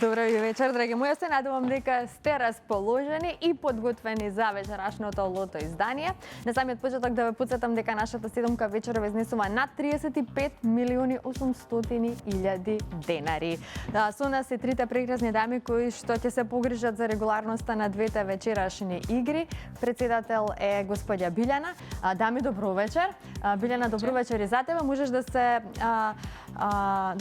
Добро вечер, драги мои, се надевам дека сте расположени и подготвени за вечерашното лото издание. На самиот почеток да ве потсетам дека нашата седумка вечерва изнесува над 35.800.000 денари. Со нас се трите прекрасни дами кои што ќе се погрижат за регуларноста на двете вечерашни игри. Председател е господја Билјана. Дами, добро вечер. Билјана, добро вечер и за тебе. Можеш да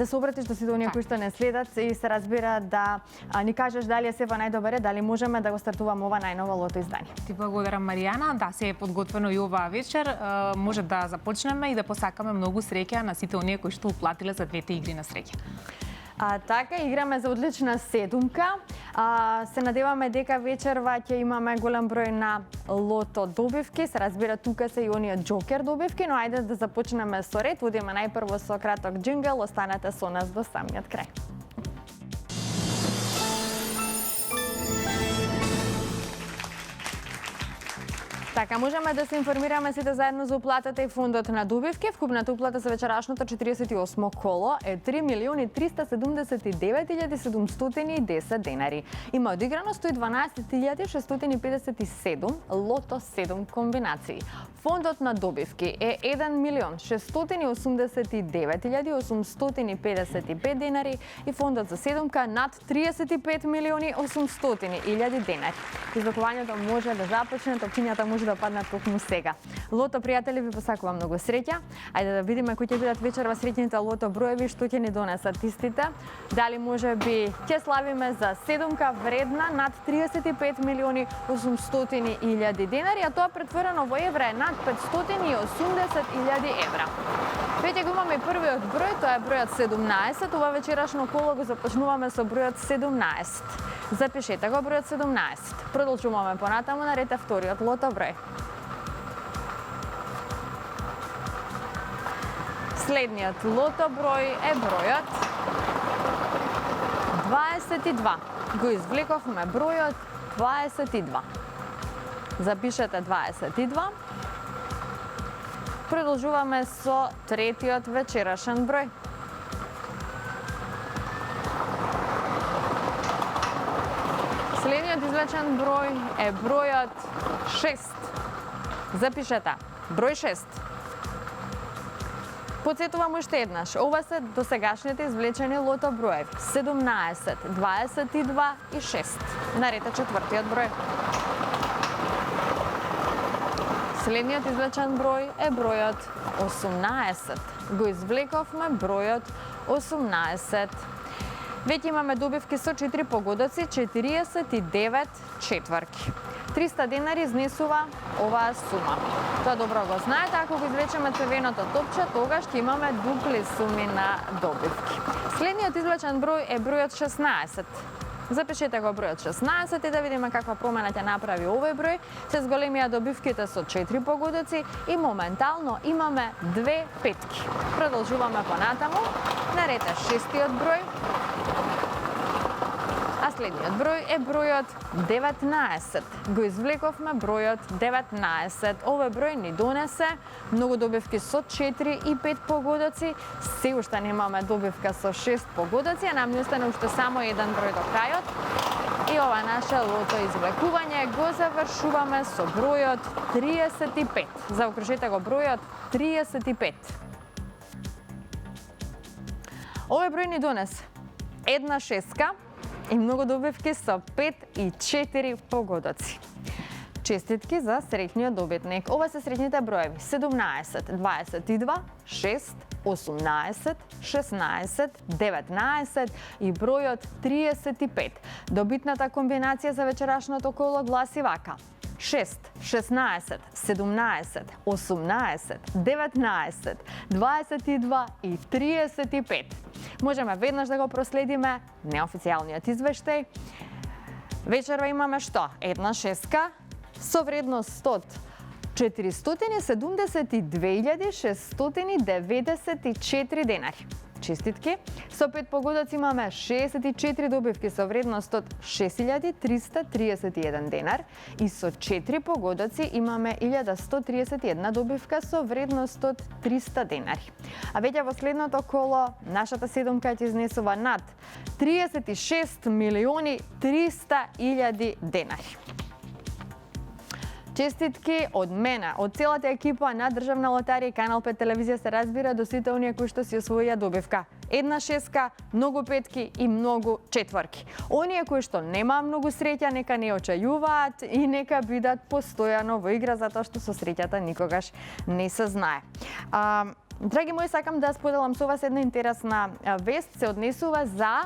се обратиш до сите оние кои што не следат и се разбира да ни кажеш дали е сева најдобре, дали можеме да го стартуваме ова најново лото издание. Ти благодарам, Маријана. Да, се е подготвено и оваа вечер. Може да започнеме и да посакаме многу среќа на сите оние кои што уплатиле за двете игри на среќа. Така, играме за одлична седумка. Се надеваме дека вечерва ќе имаме голем број на лото добивки. Се разбира, тука се и оние џокер добивки, но ајде да започнеме со ред. Одиме најпрво со краток џингл. Останете со нас до самиот крај. Така, можеме да се информираме сите заедно за уплатата и фондот на добивки. Вкупната уплата за вечерашното 48 коло е 3.379.710 денари. Има одиграно 112.657 лото 7 комбинации. Фондот на добивки е 1.689.855 денари и фондот за седумка над 35.800.000 денари. Извакувањето може да започне, топчињата може да паднат токму сега. Лото, пријатели, ви посакувам многу среќа. Ајде да видиме кои ќе бидат вечерва среќните лото броеви, што ќе ни донесат истите. Дали може би ќе славиме за седумка вредна над 35.800.000 денари, а тоа претворено во евра е над 580.000 евра. Веќе го имаме првиот број, тоа е бројот 17. Ова вечерашно коло го започнуваме со бројот 17. Запишете го бројот 17. Продолжуваме понатаму, на ред е вториот лото број. Следниот лото број е бројот 22. Го извлековме бројот 22. Запишете 22. Продолжуваме со третиот вечерашен број. Следниот извлечен број е бројот 6. Запишете број 6. Потсетувам уште еднаш. Ова се досегашните извлечени лото броеви. 17, 22 и 6. Наред е четвртиот број. Следниот извлечен број е бројот 18. Го извлековме бројот 18. Веќе имаме добивки со 4 погодоци, 49 четврки. 300 денари изнесува оваа сума. Тоа добро го знаете, ако го извлечеме црвеното топче, тогаш ќе имаме дупли суми на добивки. Следниот извлечен број е бројот 16. Запишете го бројот 16 и да видиме каква промена ќе направи овој број. Се зголемија добивките со 4 погодоци и моментално имаме 2 петки. Продолжуваме понатаму. Наред е шестиот број. А следниот број е бројот 19. Го извлековме бројот 19. Овој број ни донесе многу добивки со 4 и 5 погодоци. Се уште немаме добивка со 6 погодоци, а нам ни остане уште само еден број до крајот. И ова наше лото извлекување го завршуваме со бројот 35. Заокружете го бројот 35. Овој број ни донесе една шеска и многу добивки со 5 и 4 погодоци. Честитки за среќниот добитник. Ова се среќните броеви: 17, 22, 6, 18, 16, 19 и бројот 35. Добитната комбинација за вечерашното коло гласи вака: 6, 16, 17, 18, 19, 22 и 35. Можеме веднаш да го проследиме неофицијалниот извештај. Вечерва имаме што? Една шеска со вредност од 472.694 денари. Честитки. Со 5 погодоци имаме 64 добивки со вредност од 6331 денар и со 4 погодоци имаме 1131 добивка со вредност од 300 денари. А веќе во следното коло нашата седумка ќе изнесува над 36 милиони 300 илјади денари. Честитки од мене, од целата екипа на Државна лотарија и Канал 5 телевизија се разбира до сите оние кои што си освоија добивка. Една шеска, многу петки и многу четворки. Оние кои што немаа многу среќа, нека не очајуваат и нека бидат постојано во игра, затоа што со среќата никогаш не се знае. Драги мои, сакам да споделам со вас една интересна вест, се однесува за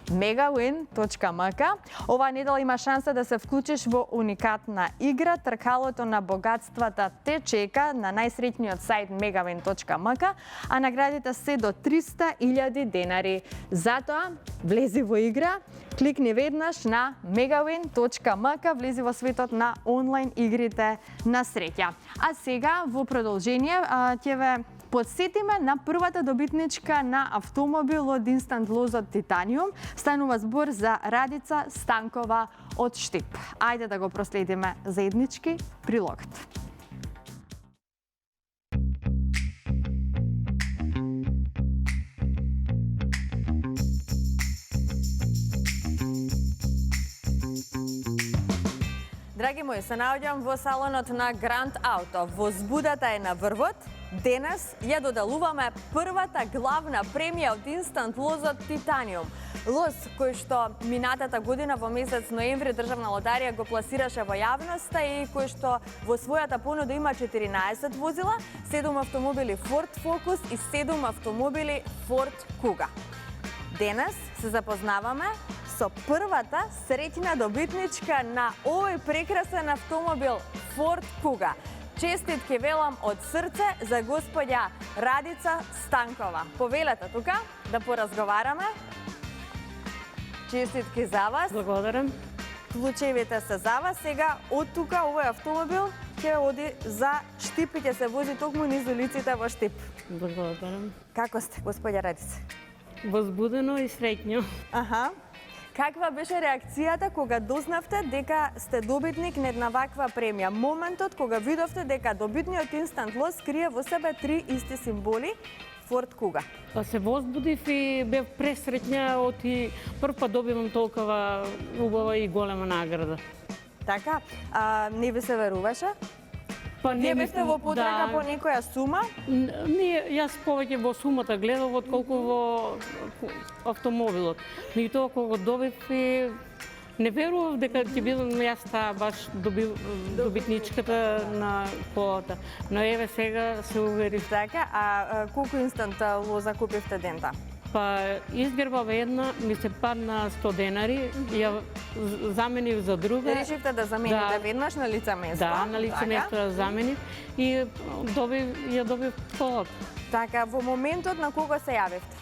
megawin.mk. Оваа недела има шанса да се вклучиш во уникатна игра. Тркалото на богатствата те чека на најсреќниот сајт megawin.mk, а наградите се до 300.000 денари. Затоа, влези во игра, кликни веднаш на megawin.mk, влези во светот на онлайн игрите на среќа. А сега, во продолжение, ќе ве подсетиме на првата добитничка на автомобил од Instant Loz од Титаниум. Станува збор за Радица Станкова од Штип. Ајде да го проследиме заеднички прилогот. Драги мои, се наоѓам во салонот на Grand Auto. Возбудата е на врвот. Денес ја додалуваме првата главна премија од Instant Loz од Титаниум. Лоз кој што минатата година во месец ноември Државна лотарија го пласираше во јавноста и кој што во својата понуда има 14 возила, 7 автомобили Ford Focus и 7 автомобили Ford Kuga. Денес се запознаваме со првата среќна добитничка на овој прекрасен автомобил Ford Kuga. Честитки велам од срце за господја Радица Станкова. Повелете тука да поразговараме. Честитки за вас. Благодарам. Клучевите се за вас. Сега од тука овој автомобил ќе оди за Штип и ќе се вози токму низ улиците во Штип. Благодарам. Како сте, господја Радица? Возбудено и среќно. Аха. Каква беше реакцијата кога дознавте дека сте добитник на една ваква премија? Моментот кога видовте дека добитниот Instant Loz крие во себе три исти символи Ford Kuga. Се возбудив и бев пресреќна оти прв пат добивам толкова убава и голема награда. Така, не ви се веруваше? Па Не бевте во потрага по некоја сума? Не, јас повеќе во сумата гледав отколку во автомобилот. Меѓутоа кога го добив и не верував дека ќе бидам јас таа баш добитничката на колата. Но еве сега се уверив. Така, а колку Instant Loz купивте дента? Па изгрбав една, ми се падна 100 денари, ја заменив за друга. Решивте да замените веднаш на лице место? Да, на лице место ја заменив и ја добив колата. Така, во моментот на кого се јавивте?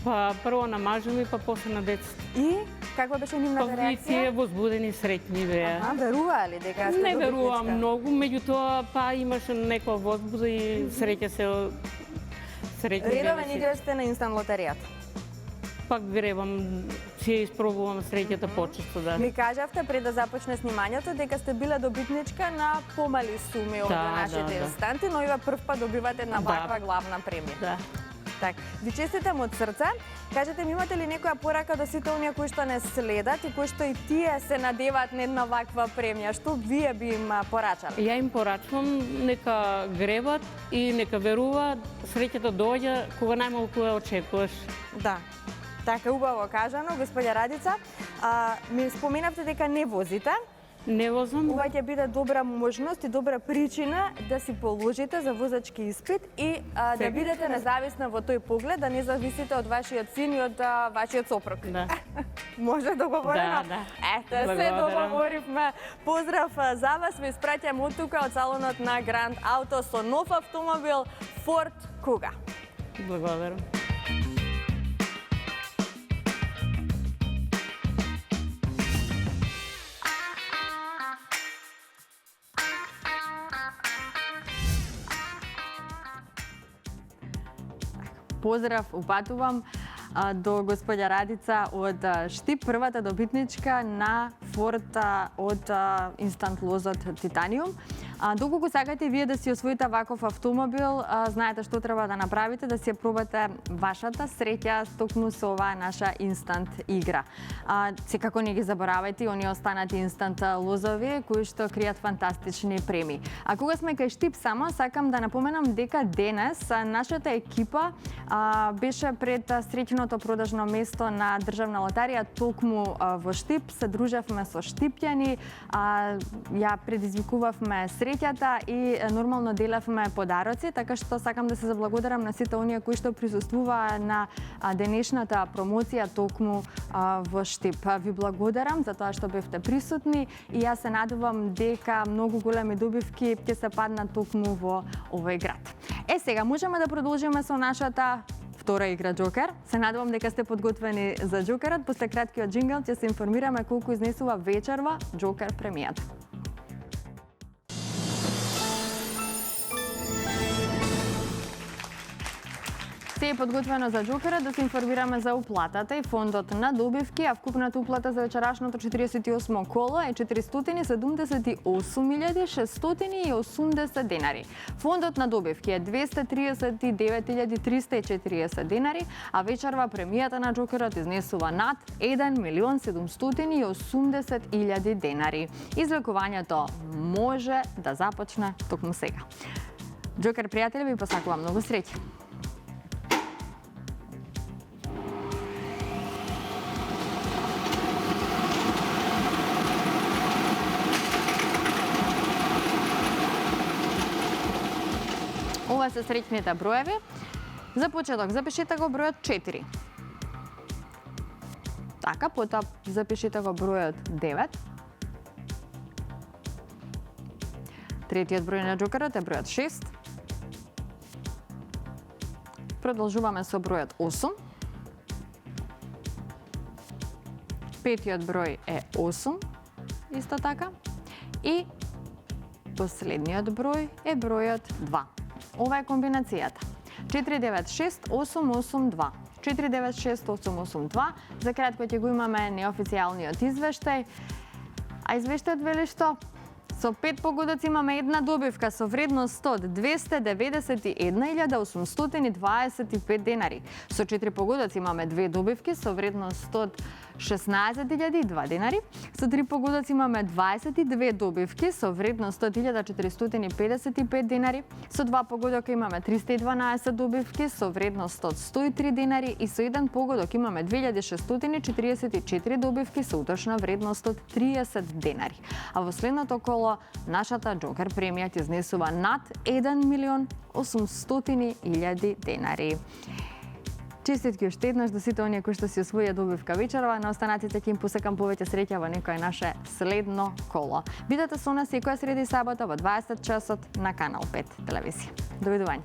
Па прво на мажа ми, па после на децата. И каква беше нивната Па реакција? тие возбудени, среќни беа. Веруваа ли дека сте Не верувам добитничка? многу, меѓутоа па имаше некоја возбуда и среќа се среќни Редовен беа. играч сте на Instant лотаријата. Пак гребам, си ја испробувам среќата почесто, да. Ми кажавте пред да започне снимањето дека сте била добитничка на помали суми од нашите инстанти, но ова прв пат добивате една ваква главна премија. Да. Так, ви честитам од срце. Кажете ми, имате ли некоја порака до сите оние кои што не следат и кои што и тие се надеваат на една ваква премија? Што вие би им порачале? Ја им порачувам нека гребат и нека веруваат, среќата доаѓа кога најмалку ја очекуваш. Да. Така, убаво кажано, господја Радица. Ми споменавте дека не возите. Не возам. Ова ќе биде добра можност и добра причина да си положите за возачки испит и да бидете независна во тој поглед, да не зависите од вашиот син и од вашиот сопруг. Да. Може договорено? Да. Ете, се договоривме. Поздрав за вас, ви испраќам од тука од салонот на Grand Auto со нов автомобил Ford Kuga. Благодарам. поздрав упатувам до господја Радица од Штип, првата добитничка на Форд од инстант лозот Титаниум. Доколку сакате вие да си освоите ваков автомобил, знаете што треба да направите, да си ја пробате вашата среќа токму со оваа наша инстант игра. Секако не ги заборавајте оние останати инстант лозови кои што кријат фантастични премии. А кога сме кај Штип само, сакам да напоменам дека денес нашата екипа беше пред среќното продажно место на Државна лотарија токму во Штип. Се дружевме со штипјани, ја предизвикувавме среќата и нормално делевме подароци, така што сакам да се заблагодарам на сите оние кои што присуствуваа на денешната промоција токму во Штип. Ви благодарам за тоа што бевте присутни и јас се надевам дека многу големи добивки ќе се паднат токму во овој град. Сега можеме да продолжиме со нашата втора игра Джокер. Се надевам дека сте подготвени за Джокерот. После краткиот джингл ќе се информираме колку изнесува вечерва Джокер премијата. Се е подготвено за Джокерот, да се информираме за уплатата и фондот на добивки, а вкупната уплата за вечерашното 48 коло е 478.680 денари. Фондот на добивки е 239.340 денари, а вечерва премијата на Джокерот изнесува над 1.780.000 денари. Излекувањето може да започне токму сега. Джокер пријатели, ви посакувам многу среќа. Ова се среќните броеви. За почеток запишете го бројот 4. Така, потоа запишете го бројот 9. Третиот број на Джокерот е бројот 6. Продолжуваме со бројот 8. Петиот број е 8, исто така. И последниот број е бројот 2. Ова е комбинацијата. 496882. 496882. За кратко ќе го имаме неофицијалниот извештај. А извештајот вели што? Со 5 погодоци имаме една добивка со вредност од 291.825 денари. Со 4 погодоци имаме 2 добивки со вредност од 16.002 денари. Со 3 погодоци имаме 22 добивки со вредност од 1.455 денари. Со 2 погодока имаме 312 добивки со вредност од 103 денари и со 1 погодок имаме 2644 добивки со утрошна вредност од 30 денари. А во следното коло нашата Джокер премија ќе изнесува над 1.800.000 денари. Честитки уште еднаш до сите оние кои што си освоија добивка вечерва, на останатите ќе им посакам повеќе среќа во некој наше следно коло. Бидете со нас секоја среда и сабота во 20 часот на Канал 5 телевизија. Довидување.